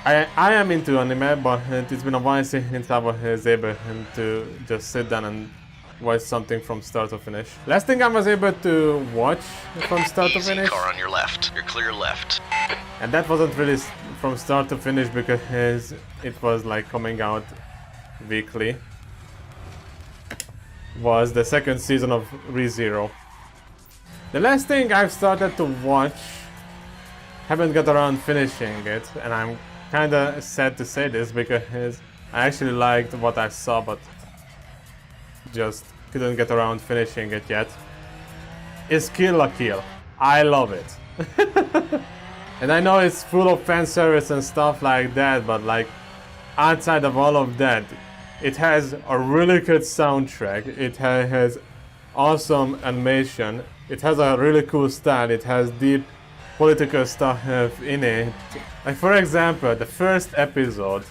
I am into anime, but it's been a while since I was able to just sit down and watch something from start to finish. Last thing I was able to watch from start to finish, Car on your left. You're clear left. and that wasn't really from start to finish because it was like coming out weekly, was the second season of ReZero. The last thing I've started to watch, haven't got around finishing it, and I'm kinda sad to say this because I actually liked what I saw, but just couldn't get around finishing it yet, is Kill la Kill. I love it. And I know it's full of fan service and stuff like that, but like outside of all of that, it has a really good soundtrack, it has awesome animation, it has a really cool style, it has deep political stuff in it. Like for example, the first episode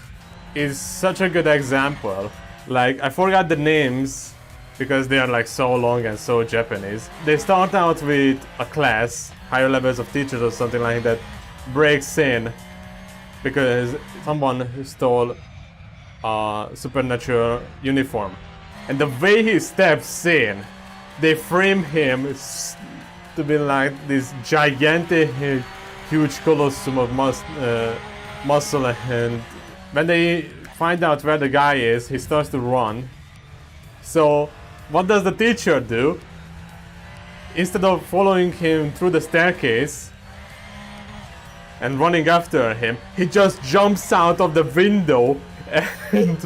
is such a good example. Like I forgot the names because they are like so long and so Japanese. They start out with a class, higher levels of teachers or something like that, breaks in because someone stole a supernatural uniform. And the way he steps in, they frame him to be like this gigantic, huge colossum of muscle, and when they find out where the guy is, he starts to run. So what does the teacher do? Instead of following him through the staircase and running after him, he just jumps out of the window and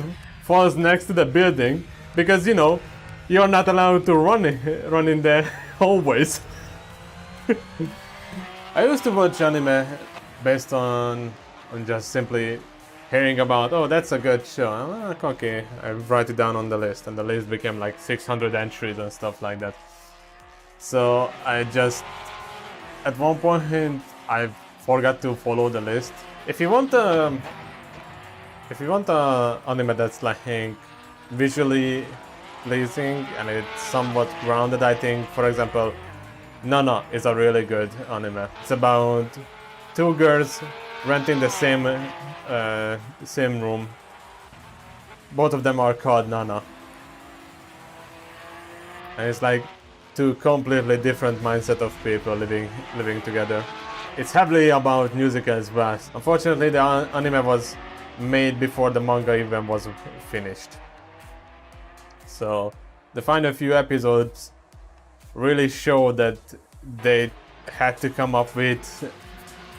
falls next to the building because, you know, you're not allowed to run in there always. I used to watch anime based on just simply hearing about, oh, that's a good show. I'm like, okay, I write it down on the list, and the list became like 600 entries and stuff like that. So I just, at one point, I forgot to follow the list. If you want a anime that's like visually pleasing and it's somewhat grounded, I think, for example, Nana is a really good anime. It's about two girls renting the same room. Both of them are called Nana. And it's like two completely different mindset of people living together. It's heavily about music as well. Unfortunately, the anime was made before the manga even was finished. So the final few episodes really show that they had to come up with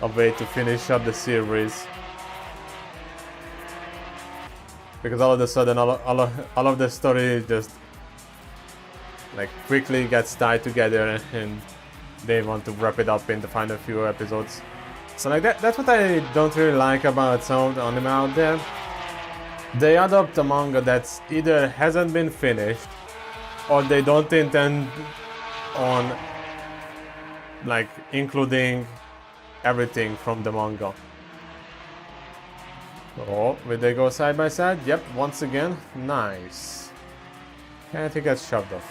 a way to finish up the series, because all of a sudden all of the story just like quickly gets tied together and they want to wrap it up in the final few episodes. So like that's what I don't really like about some of the anime out there. They adopt a manga that's either hasn't been finished or they don't intend on like including everything from the manga. Oh, will they go side by side? Yep, once again, nice. And he gets shoved off.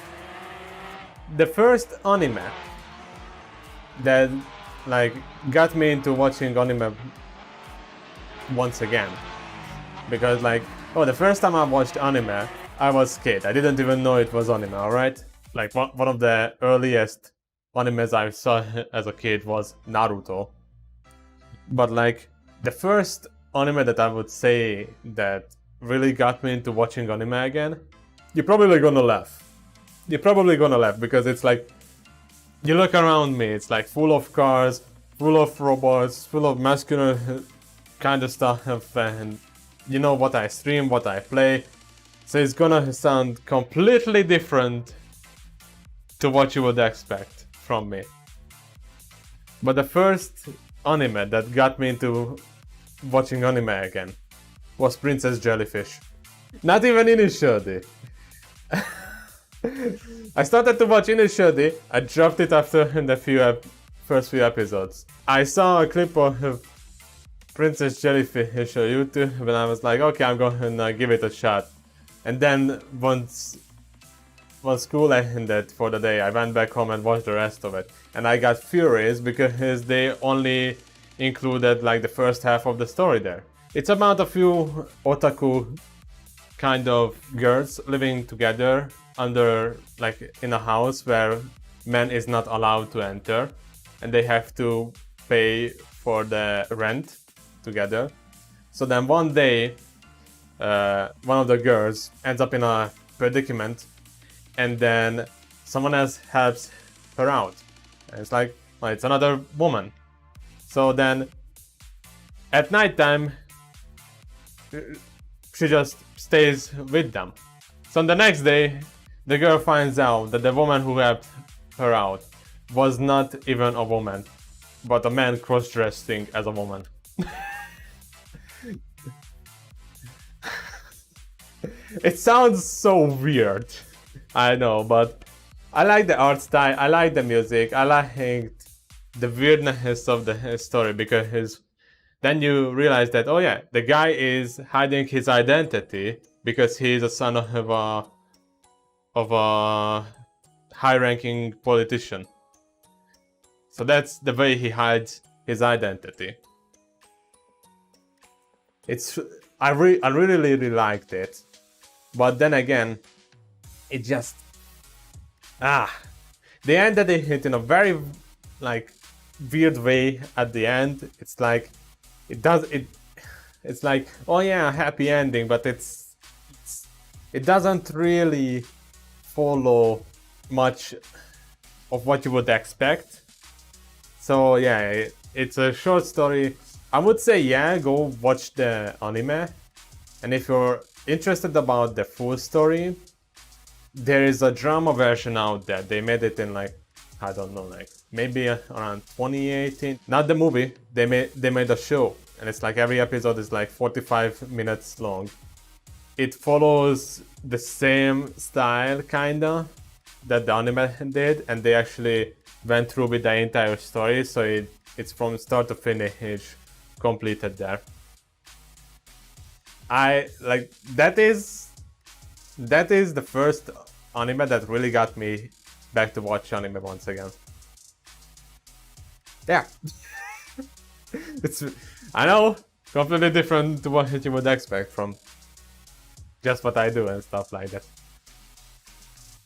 The first anime that like got me into watching anime once again, because like, oh, the first time I watched anime, I was a kid. I didn't even know it was anime, alright? Like one of the earliest animes I saw as a kid was Naruto. But like the first anime that I would say that really got me into watching anime again, you're probably gonna laugh. You're probably gonna laugh because it's like, you look around me, it's like full of cars, full of robots, full of masculine kind of stuff, and you know what I stream, what I play. So it's gonna sound completely different to what you would expect from me. But the first anime that got me into watching anime again was Princess Jellyfish. Not even initially. I started to watch initially, I dropped it after the first few episodes. I saw a clip of Princess Jellyfish on YouTube and I was like, okay, I'm gonna give it a shot. And then once school ended for the day, I went back home and watched the rest of it. And I got furious because they only included like the first half of the story there. It's about a few otaku kind of girls living together under, like, in a house where men is not allowed to enter, and they have to pay for the rent together. So then one day, one of the girls ends up in a predicament, and then someone else helps her out. And it's like, well, it's another woman. So then at nighttime, she just stays with them. So the next day, the girl finds out that the woman who helped her out was not even a woman, but a man cross-dressing as a woman. It sounds so weird, I know, but I like the art style, I like the music, I like the weirdness of the story, because then you realize that, oh yeah, the guy is hiding his identity because he's a son of a high-ranking politician. So that's the way he hides his identity. I really liked it, but then again, it just they ended it in a very, like, weird way at the end. It's like it's like, oh yeah, happy ending, but it doesn't really follow much of what you would expect. So yeah, it's a short story. I would say, yeah, go watch the anime, and if you're interested about the full story, there is a drama version out there. They made it in, like, I don't know, like maybe around 2018. Not the movie. They made a show, and it's like every episode is like 45 minutes long. It follows the same style kinda that the anime did, and they actually went through with the entire story, so it's from start to finish completed there. I like that is the first anime that really got me back to watch anime once again. Yeah. I know, completely different to what you would expect from just what I do and stuff like that.